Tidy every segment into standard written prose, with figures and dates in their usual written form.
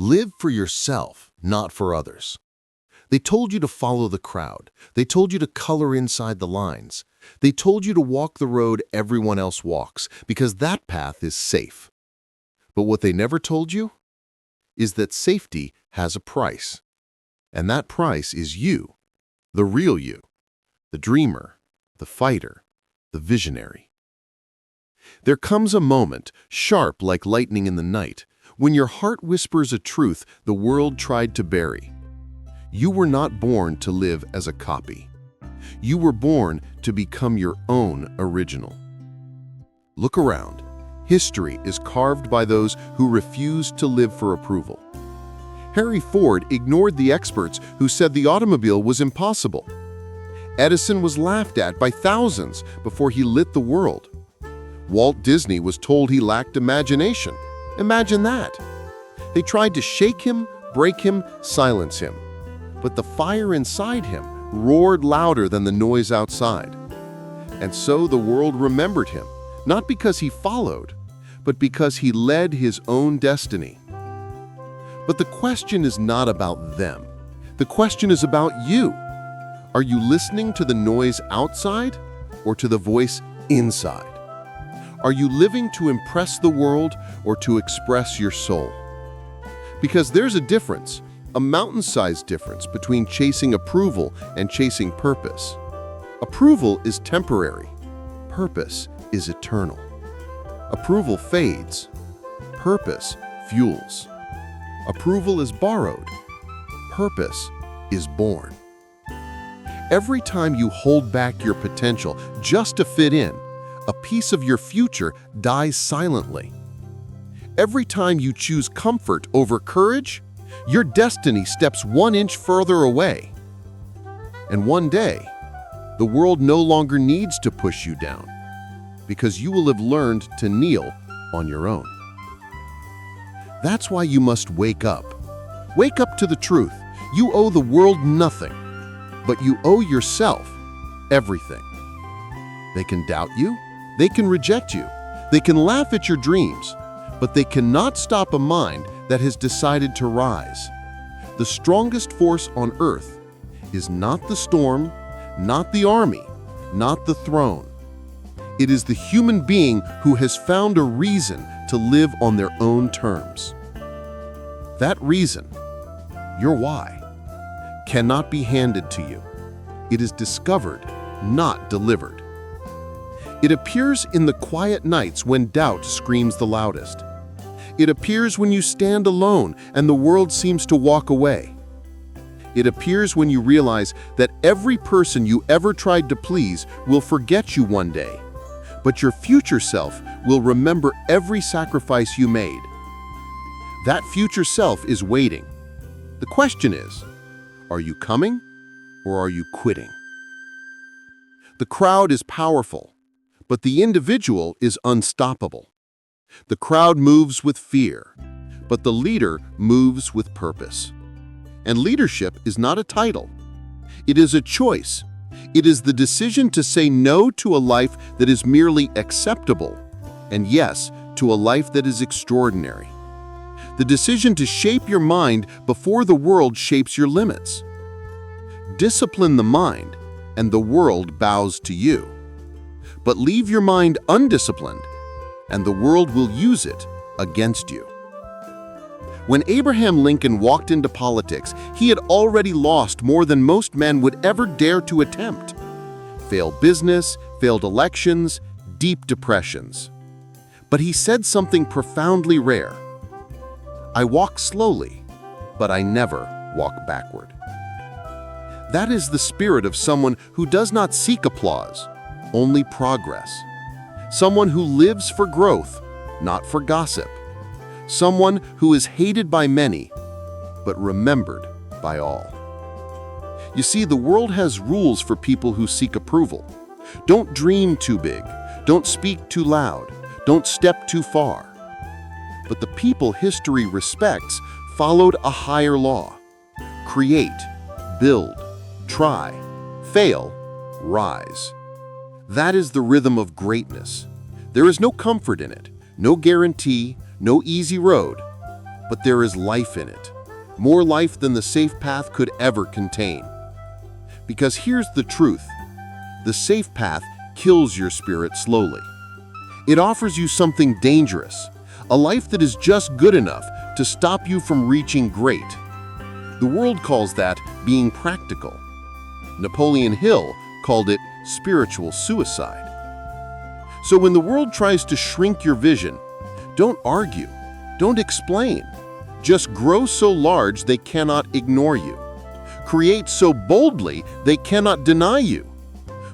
Live for yourself, not for others. They told you to follow the crowd. They told you to color inside the lines. They told you to walk the road everyone else walks, because that path is safe. But what they never told you is that safety has a price. And that price is you, the real you, the dreamer, the fighter, the visionary. There comes a moment, sharp like lightning in the night, when your heart whispers a truth the world tried to bury. You were not born to live as a copy. You were born to become your own original. Look around. History is carved by those who refuse to live for approval. Henry Ford ignored the experts who said the automobile was impossible. Edison was laughed at by thousands before he lit the world. Walt Disney was told he lacked imagination. Imagine that. They tried to shake him, break him, silence him. But the fire inside him roared louder than the noise outside. And so the world remembered him, not because he followed, but because he led his own destiny. But the question is not about them. The question is about you. Are you listening to the noise outside or to the voice inside? Are you living to impress the world or to express your soul? Because there's a difference, a mountain-sized difference between chasing approval and chasing purpose. Approval is temporary. Purpose is eternal. Approval fades. Purpose fuels. Approval is borrowed. Purpose is born. Every time you hold back your potential just to fit in, a piece of your future dies silently. Every time you choose comfort over courage, your destiny steps 1 inch further away. And one day, the world no longer needs to push you down, because you will have learned to kneel on your own. That's why you must wake up. Wake up to the truth. You owe the world nothing, but you owe yourself everything. They can doubt you. They can reject you. They can laugh at your dreams, but they cannot stop a mind that has decided to rise. The strongest force on earth is not the storm, not the army, not the throne. It is the human being who has found a reason to live on their own terms. That reason, your why, cannot be handed to you. It is discovered, not delivered. It appears in the quiet nights when doubt screams the loudest. It appears when you stand alone and the world seems to walk away. It appears when you realize that every person you ever tried to please will forget you one day, but your future self will remember every sacrifice you made. That future self is waiting. The question is, are you coming or are you quitting? The crowd is powerful, but the individual is unstoppable. The crowd moves with fear, but the leader moves with purpose. And leadership is not a title. It is a choice. It is the decision to say no to a life that is merely acceptable, and yes to a life that is extraordinary. The decision to shape your mind before the world shapes your limits. Discipline the mind, and the world bows to you. But leave your mind undisciplined, and the world will use it against you. When Abraham Lincoln walked into politics, he had already lost more than most men would ever dare to attempt. Failed business, failed elections, deep depressions. But he said something profoundly rare. I walk slowly, but I never walk backward. That is the spirit of someone who does not seek applause, only progress. Someone who lives for growth, not for gossip. Someone who is hated by many, but remembered by all. You see, the world has rules for people who seek approval. Don't dream too big. Don't speak too loud. Don't step too far. But the people history respects followed a higher law. Create, build, try, fail, rise. That is the rhythm of greatness. There is no comfort in it, no guarantee, no easy road. but there is life in it. More life than the safe path could ever contain. Because here's the truth. The safe path kills your spirit slowly. It offers you something dangerous, a life that is just good enough to stop you from reaching great. The world calls that being practical. Napoleon Hill called it spiritual suicide. So when the world tries to shrink your vision, don't argue, don't explain. Just grow so large they cannot ignore you. Create so boldly they cannot deny you.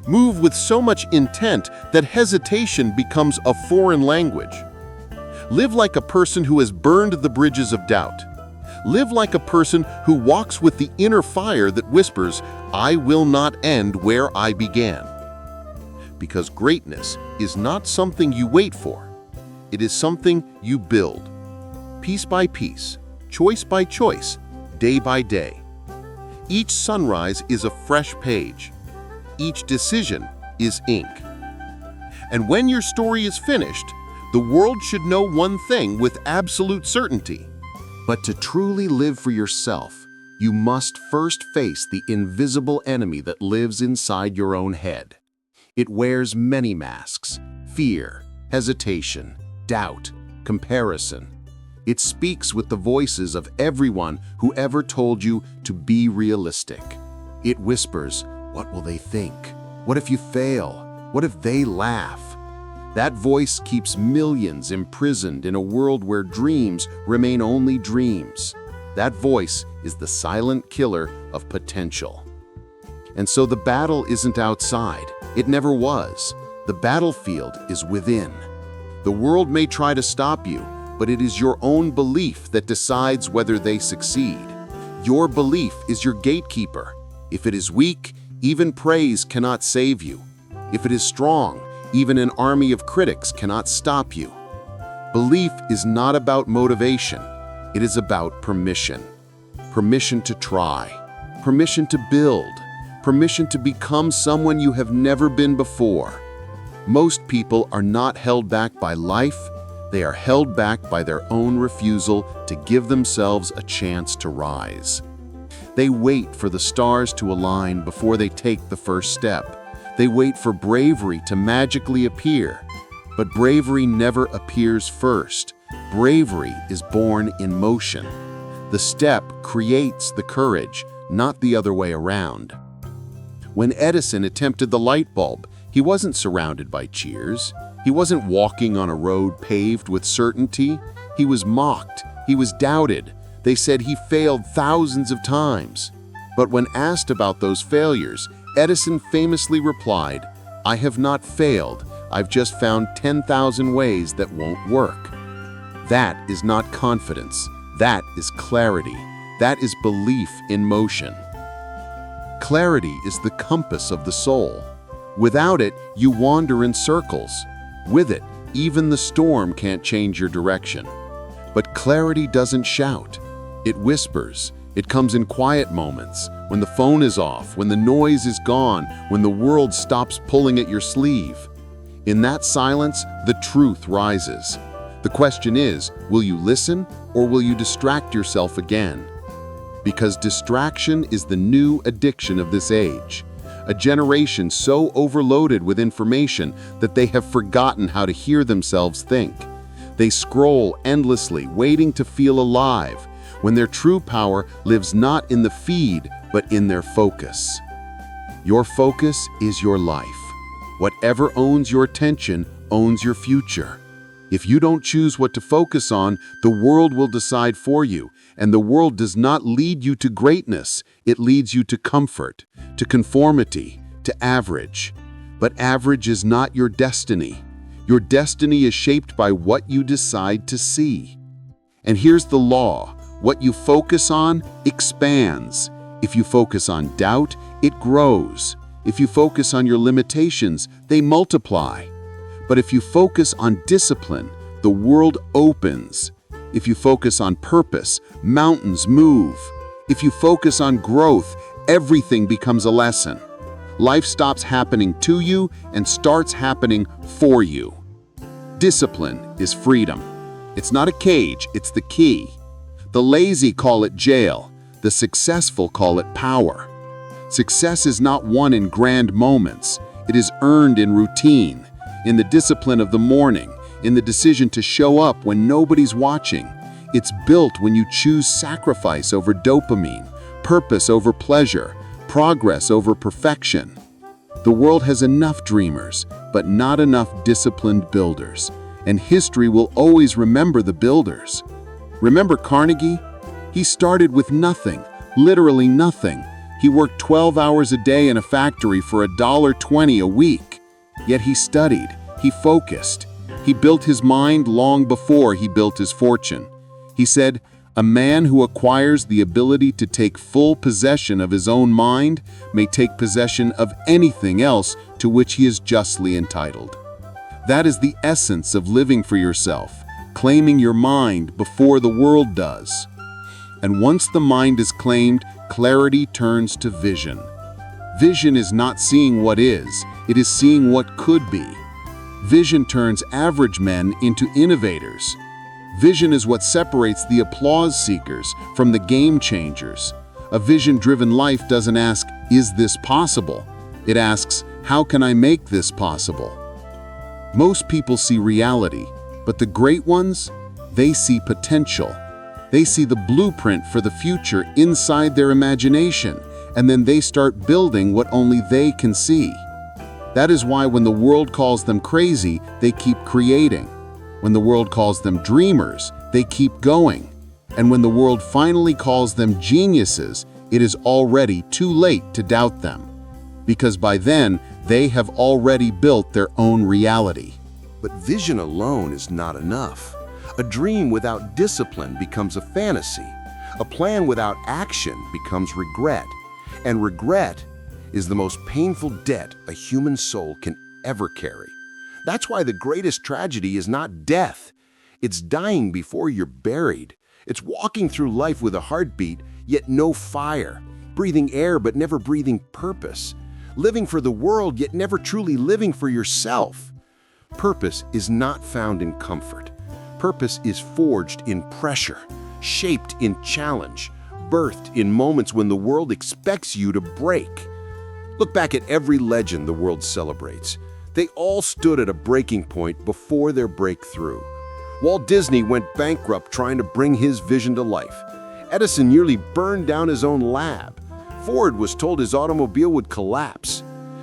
Move with so much intent that hesitation becomes a foreign language. Live like a person who has burned the bridges of doubt. Live like a person who walks with the inner fire that whispers, "I will not end where I began." Because greatness is not something you wait for. It is something you build. Piece by piece, choice by choice, day by day. Each sunrise is a fresh page. Each decision is ink. And when your story is finished, the world should know one thing with absolute certainty. But to truly live for yourself, you must first face the invisible enemy that lives inside your own head. It wears many masks: fear, hesitation, doubt, comparison. It speaks with the voices of everyone who ever told you to be realistic. It whispers, "What will they think? What if you fail? What if they laugh?" That voice keeps millions imprisoned in a world where dreams remain only dreams. That voice is the silent killer of potential. And so the battle isn't outside. It never was. The battlefield is within. The world may try to stop you, but it is your own belief that decides whether they succeed. Your belief is your gatekeeper. If it is weak, even praise cannot save you. If it is strong, even an army of critics cannot stop you. Belief is not about motivation. It is about permission. Permission to try. Permission to build. Permission to become someone you have never been before. Most people are not held back by life. They are held back by their own refusal to give themselves a chance to rise. They wait for the stars to align before they take the first step. They wait for bravery to magically appear. But bravery never appears first. Bravery is born in motion. The step creates the courage, not the other way around. When Edison attempted the light bulb, he wasn't surrounded by cheers. He wasn't walking on a road paved with certainty. He was mocked. He was doubted. They said he failed thousands of times. But when asked about those failures, Edison famously replied, "I have not failed. I've just found 10,000 ways that won't work." That is not confidence. That is clarity. That is belief in motion. Clarity is the compass of the soul. Without it, you wander in circles. With it, even the storm can't change your direction. But clarity doesn't shout. It whispers. It comes in quiet moments, when the phone is off, when the noise is gone, when the world stops pulling at your sleeve. In that silence, the truth rises. The question is, will you listen or will you distract yourself again? Because distraction is the new addiction of this age. A generation so overloaded with information that they have forgotten how to hear themselves think. They scroll endlessly, waiting to feel alive, when their true power lives not in the feed, but in their focus. Your focus is your life. Whatever owns your attention owns your future. If you don't choose what to focus on, the world will decide for you, and the world does not lead you to greatness. It leads you to comfort, to conformity, to average. But average is not your destiny. Your destiny is shaped by what you decide to see. And here's the law. What you focus on expands. If you focus on doubt, it grows. If you focus on your limitations, they multiply. But if you focus on discipline, the world opens. If you focus on purpose, mountains move. If you focus on growth, everything becomes a lesson. Life stops happening to you and starts happening for you. Discipline is freedom. It's not a cage, it's the key. The lazy call it jail. The successful call it power. Success is not won in grand moments. It is earned in routine, in the discipline of the morning, in the decision to show up when nobody's watching. It's built when you choose sacrifice over dopamine, purpose over pleasure, progress over perfection. The world has enough dreamers, but not enough disciplined builders. And history will always remember the builders. Remember Carnegie? He started with nothing, literally nothing. He worked 12 hours a day in a factory for $1.20 a week. Yet he studied, he focused. He built his mind long before he built his fortune. He said, "A man who acquires the ability to take full possession of his own mind may take possession of anything else to which he is justly entitled." That is the essence of living for yourself, claiming your mind before the world does. And once the mind is claimed, clarity turns to vision. Vision is not seeing what is, it is seeing what could be. Vision turns average men into innovators. Vision is what separates the applause seekers from the game changers. A vision-driven life doesn't ask, "Is this possible?" It asks, "How can I make this possible?" Most people see reality, but the great ones, they see potential. They see the blueprint for the future inside their imagination, and then they start building what only they can see. That is why when the world calls them crazy, they keep creating. When the world calls them dreamers, they keep going. And when the world finally calls them geniuses, it is already too late to doubt them. Because by then, they have already built their own reality. But vision alone is not enough. A dream without discipline becomes a fantasy. A plan without action becomes regret. And regret is the most painful debt a human soul can ever carry. That's why the greatest tragedy is not death. It's dying before you're buried. It's walking through life with a heartbeat, yet no fire. Breathing air, but never breathing purpose. Living for the world, yet never truly living for yourself. Purpose is not found in comfort. Purpose is forged in pressure, shaped in challenge, birthed in moments when the world expects you to break. Look back at every legend the world celebrates. They all stood at a breaking point before their breakthrough. Walt Disney went bankrupt trying to bring his vision to life. Edison nearly burned down his own lab. Ford was told his automobile would collapse.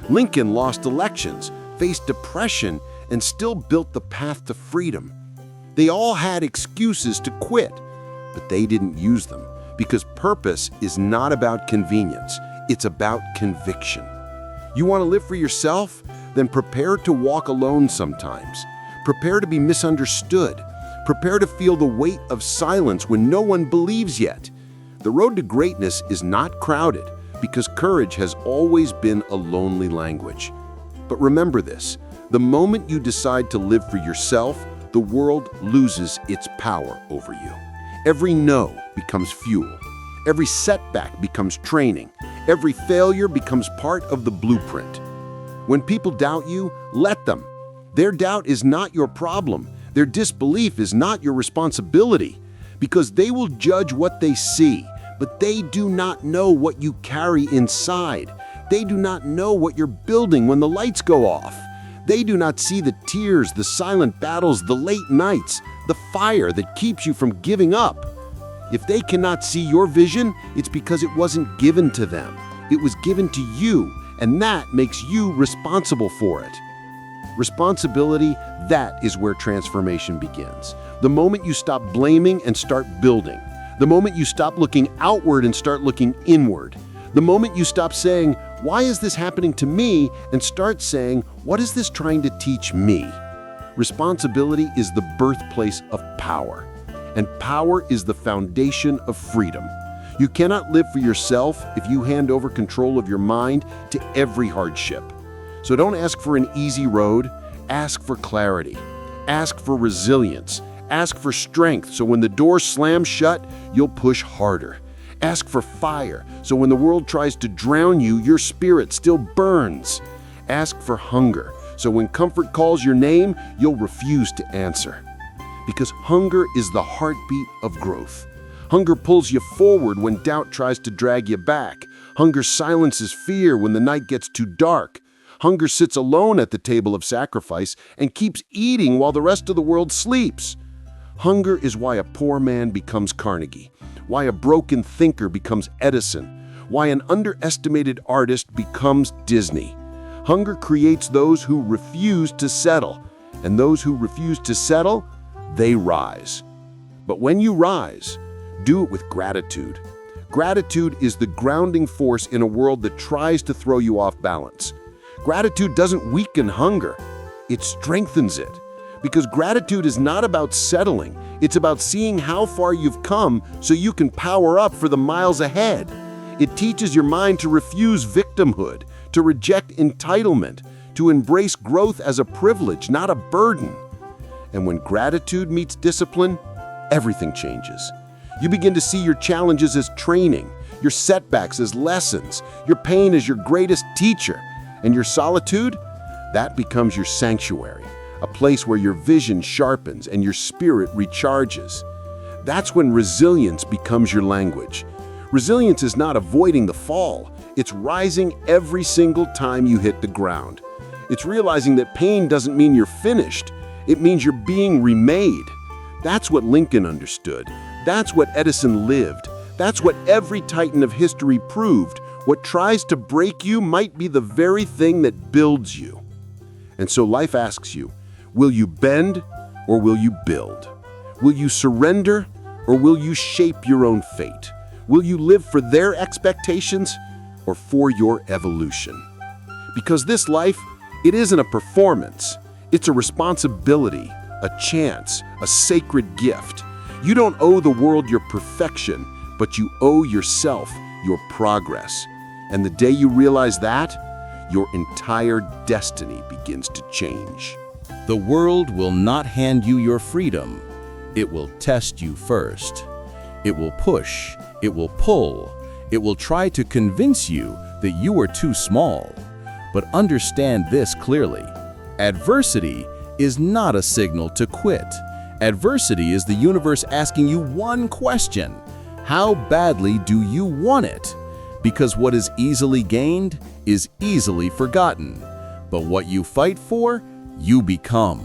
Lincoln lost elections, faced depression, and still built the path to freedom. They all had excuses to quit, but they didn't use them because purpose is not about convenience. It's about conviction. You want to live for yourself? Then prepare to walk alone sometimes. Prepare to be misunderstood. Prepare to feel the weight of silence when no one believes yet. The road to greatness is not crowded because courage has always been a lonely language. But remember this, the moment you decide to live for yourself, the world loses its power over you. Every no becomes fuel. Every setback becomes training. Every failure becomes part of the blueprint. When people doubt you, let them. Their doubt is not your problem. Their disbelief is not your responsibility, because they will judge what they see, but they do not know what you carry inside. They do not know what you're building when the lights go off. They do not see the tears, the silent battles, the late nights, the fire that keeps you from giving up. If they cannot see your vision, it's because it wasn't given to them. It was given to you, and that makes you responsible for it. Responsibility, that is where transformation begins. The moment you stop blaming and start building. The moment you stop looking outward and start looking inward. The moment you stop saying, "Why is this happening to me?" and start saying, "What is this trying to teach me?" Responsibility is the birthplace of power, and power is the foundation of freedom. You cannot live for yourself if you hand over control of your mind to every hardship. So don't ask for an easy road, ask for clarity. Ask for resilience. Ask for strength so when the door slams shut, you'll push harder. Ask for fire so when the world tries to drown you, your spirit still burns. Ask for hunger so when comfort calls your name, you'll refuse to answer. Because hunger is the heartbeat of growth. Hunger pulls you forward when doubt tries to drag you back. Hunger silences fear when the night gets too dark. Hunger sits alone at the table of sacrifice and keeps eating while the rest of the world sleeps. Hunger is why a poor man becomes Carnegie, why a broken thinker becomes Edison, why an underestimated artist becomes Disney. Hunger creates those who refuse to settle, and those who refuse to settle, they rise. But when you rise, do it with gratitude. Gratitude is the grounding force in a world that tries to throw you off balance. Gratitude doesn't weaken hunger, it strengthens it. Because gratitude is not about settling, it's about seeing how far you've come so you can power up for the miles ahead. It teaches your mind to refuse victimhood, to reject entitlement, to embrace growth as a privilege, not a burden. And when gratitude meets discipline, everything changes. You begin to see your challenges as training, your setbacks as lessons, your pain as your greatest teacher, and your solitude, that becomes your sanctuary, a place where your vision sharpens and your spirit recharges. That's when resilience becomes your language. Resilience is not avoiding the fall, it's rising every single time you hit the ground. It's realizing that pain doesn't mean you're finished, it means you're being remade. That's what Lincoln understood. That's what Edison lived. That's what every titan of history proved. What tries to break you might be the very thing that builds you. And so life asks you, will you bend or will you build? Will you surrender or will you shape your own fate? Will you live for their expectations or for your evolution? Because this life, it isn't a performance. It's a responsibility, a chance, a sacred gift. You don't owe the world your perfection, but you owe yourself your progress. And the day you realize that, your entire destiny begins to change. The world will not hand you your freedom. It will test you first. It will push, it will pull, it will try to convince you that you are too small. But understand this clearly. Adversity is not a signal to quit. Adversity is the universe asking you one question: how badly do you want it? Because what is easily gained is easily forgotten. But what you fight for, you become.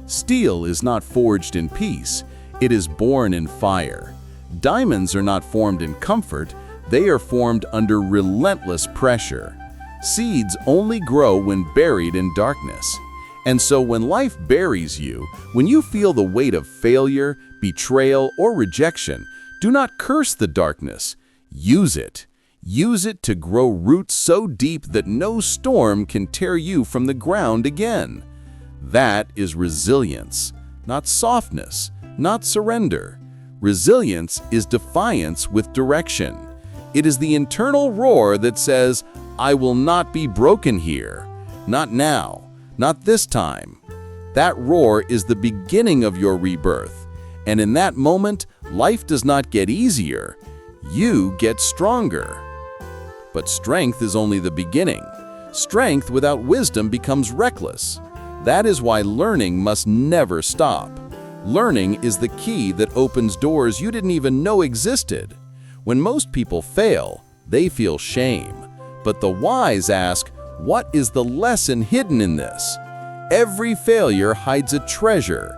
Steel is not forged in peace, it is born in fire. Diamonds are not formed in comfort, they are formed under relentless pressure. Seeds only grow when buried in darkness. And so when life buries you, when you feel the weight of failure, betrayal, or rejection, do not curse the darkness. Use it. Use it to grow roots so deep that no storm can tear you from the ground again. That is resilience, not softness, not surrender. Resilience is defiance with direction. It is the internal roar that says, I will not be broken here. Not now. Not this time. That roar is the beginning of your rebirth. And in that moment, life does not get easier. You get stronger. But strength is only the beginning. Strength without wisdom becomes reckless. That is why learning must never stop. Learning is the key that opens doors you didn't even know existed. When most people fail, they feel shame. But the wise ask, what is the lesson hidden in this? Every failure hides a treasure.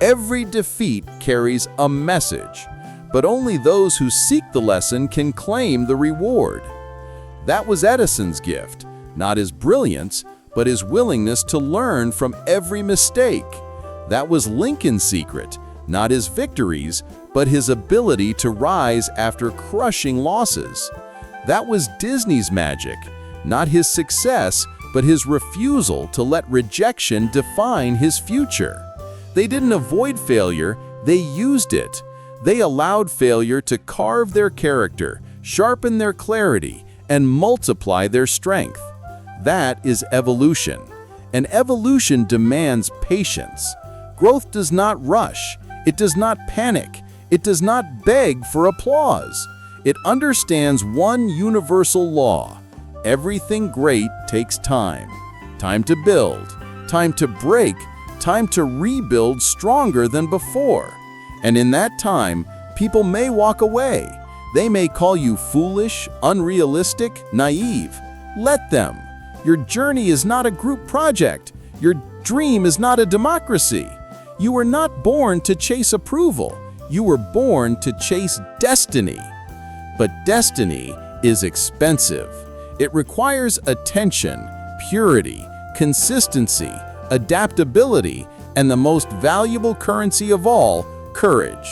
Every defeat carries a message. But only those who seek the lesson can claim the reward. That was Edison's gift, not his brilliance, but his willingness to learn from every mistake. That was Lincoln's secret, not his victories, but his ability to rise after crushing losses. That was Disney's magic, not his success, but his refusal to let rejection define his future. They didn't avoid failure, they used it. They allowed failure to carve their character, sharpen their clarity, and multiply their strength. That is evolution. And evolution demands patience. Growth does not rush. It does not panic. It does not beg for applause. It understands one universal law. Everything great takes time. Time to build, time to break, time to rebuild stronger than before. And in that time, People may walk away. They may call you foolish, unrealistic, naive. Let them. Your journey is not a group project. Your dream is not a democracy. You were not born to chase approval. You were born to chase destiny. But destiny is expensive. It requires attention, purity, consistency, adaptability, and the most valuable currency of all, courage.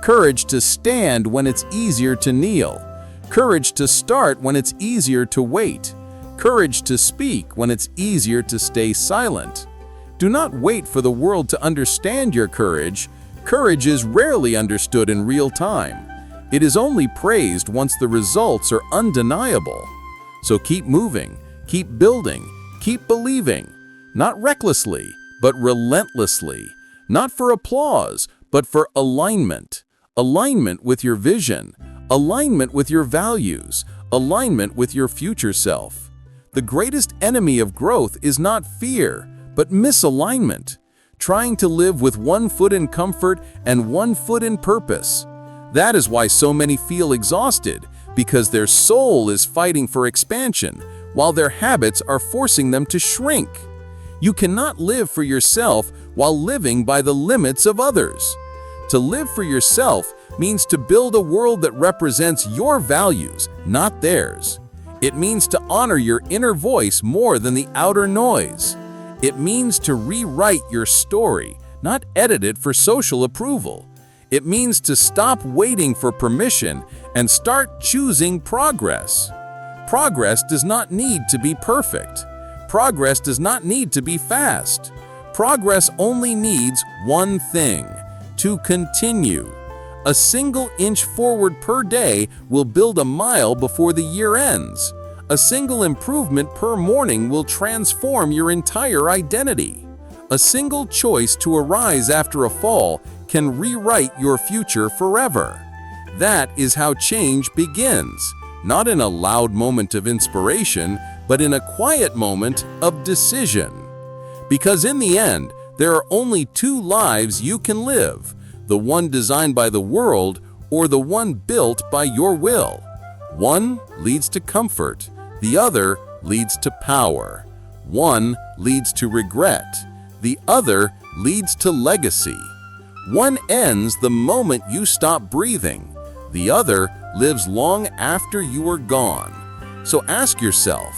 Courage to stand when it's easier to kneel. Courage to start when it's easier to wait. Courage to speak when it's easier to stay silent. Do not wait for the world to understand your courage. Courage is rarely understood in real time. It is only praised once the results are undeniable. So keep moving, keep building, keep believing. Not recklessly, but relentlessly. Not for applause, but for alignment. Alignment with your vision. Alignment with your values. Alignment with your future self. The greatest enemy of growth is not fear, but misalignment. Trying to live with one foot in comfort and one foot in purpose. That is why so many feel exhausted, because their soul is fighting for expansion, while their habits are forcing them to shrink. You cannot live for yourself while living by the limits of others. To live for yourself means to build a world that represents your values, not theirs. It means to honor your inner voice more than the outer noise. It means to rewrite your story, not edit it for social approval. It means to stop waiting for permission and start choosing progress. Progress does not need to be perfect. Progress does not need to be fast. Progress only needs one thing: to continue. A single inch forward per day will build a mile before the year ends. A single improvement per morning will transform your entire identity. A single choice to arise after a fall can rewrite your future forever. That is how change begins, not in a loud moment of inspiration, but in a quiet moment of decision. Because in the end, there are only two lives you can live, the one designed by the world or the one built by your will. One leads to comfort, the other leads to power. One leads to regret, the other leads to legacy. One ends the moment you stop breathing, the other lives long after you are gone. So ask yourself,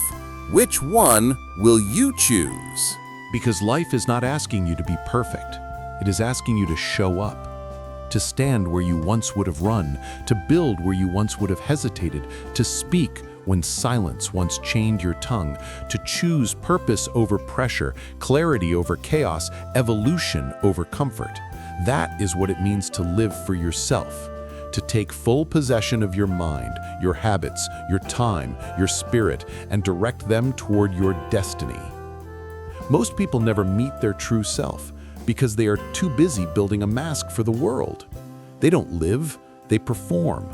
which one will you choose? Because life is not asking you to be perfect. It is asking you to show up, to stand where you once would have run, to build where you once would have hesitated, to speak when silence once chained your tongue, to choose purpose over pressure, clarity over chaos, evolution over comfort. That is what it means to live for yourself, to take full possession of your mind, your habits, your time, your spirit, and direct them toward your destiny. Most people never meet their true self because they are too busy building a mask for the world. They don't live, they perform.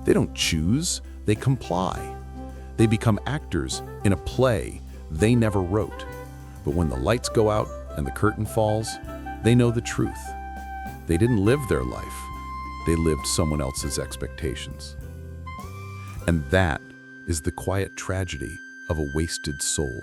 They don't choose, they comply. They become actors in a play they never wrote. But when the lights go out and the curtain falls, they know the truth. They didn't live their life. They lived someone else's expectations. And that is the quiet tragedy of a wasted soul.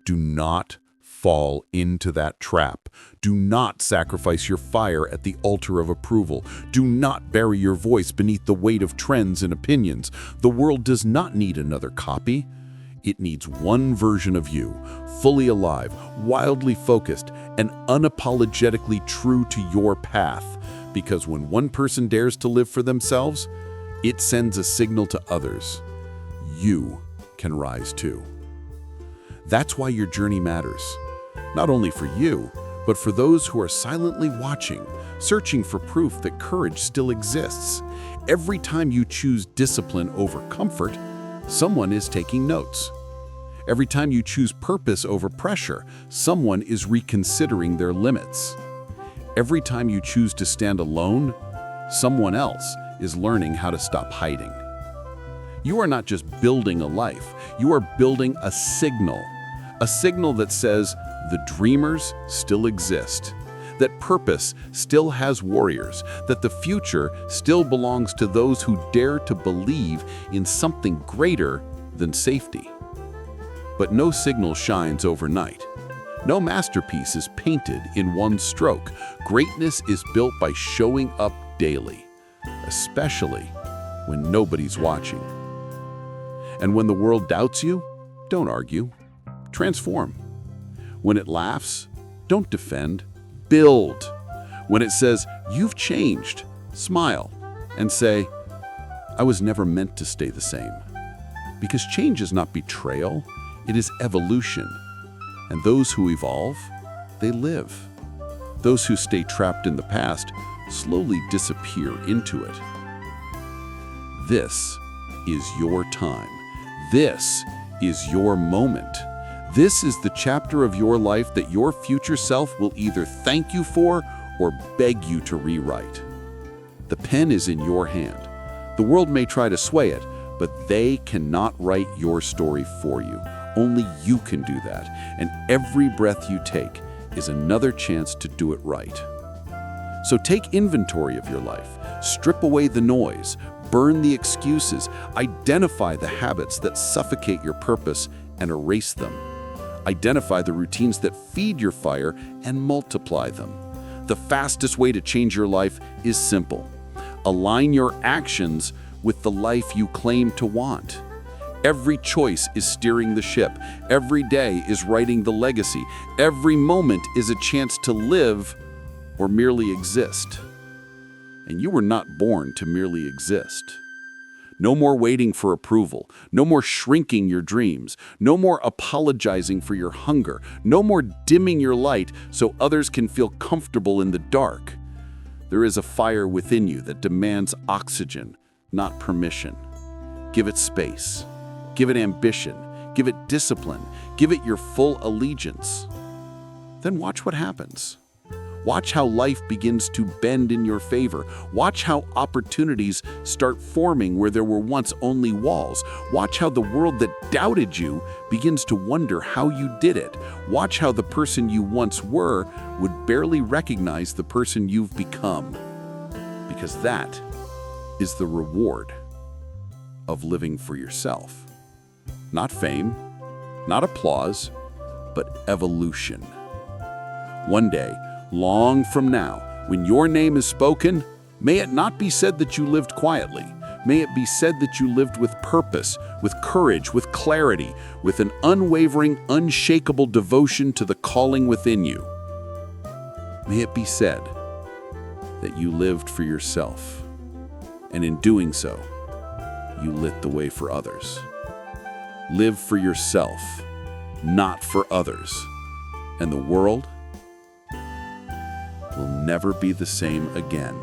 Do not fall into that trap. Do not sacrifice your fire at the altar of approval. Do not bury your voice beneath the weight of trends and opinions. The world does not need another copy. It needs one version of you, fully alive, wildly focused, and unapologetically true to your path. Because when one person dares to live for themselves, it sends a signal to others. You can rise too. That's why your journey matters. Not only for you, but for those who are silently watching, searching for proof that courage still exists. Every time you choose discipline over comfort, someone is taking notes. Every time you choose purpose over pressure, someone is reconsidering their limits. Every time you choose to stand alone, someone else is learning how to stop hiding. You are not just building a life, you are building a signal that says the dreamers still exist. that purpose still has warriors, that the future still belongs to those who dare to believe in something greater than safety. But no signal shines overnight. No masterpiece is painted in one stroke. Greatness is built by showing up daily, especially when nobody's watching. And when the world doubts you, don't argue, transform. When it laughs, don't defend, build. When it says, you've changed, smile and say, I was never meant to stay the same. Because change is not betrayal, it is evolution. And those who evolve, they live. Those who stay trapped in the past slowly disappear into it. This is your time. This is your moment. This is the chapter of your life that your future self will either thank you for or beg you to rewrite. The pen is in your hand. The world may try to sway it, but they cannot write your story for you. Only you can do that, and every breath you take is another chance to do it right. So take inventory of your life, strip away the noise, burn the excuses, identify the habits that suffocate your purpose and erase them. Identify the routines that feed your fire and multiply them. The fastest way to change your life is simple. Align your actions with the life you claim to want. Every choice is steering the ship. Every day is writing the legacy. Every moment is a chance to live or merely exist. And you were not born to merely exist. No more waiting for approval. No more shrinking your dreams. No more apologizing for your hunger. No more dimming your light so others can feel comfortable in the dark. There is a fire within you that demands oxygen, not permission. Give it space. Give it ambition. Give it discipline. Give it your full allegiance. Then watch what happens. Watch how life begins to bend in your favor. Watch how opportunities start forming where there were once only walls. Watch how the world that doubted you begins to wonder how you did it. Watch how the person you once were would barely recognize the person you've become. Because that is the reward of living for yourself. Not fame, not applause, but evolution. One day, long from now, when your name is spoken, may it not be said that you lived quietly. May it be said that you lived with purpose, with courage, with clarity, with an unwavering, unshakable devotion to the calling within you. May it be said that you lived for yourself, and in doing so, you lit the way for others. Live for yourself, not for others, and the world will never be the same again.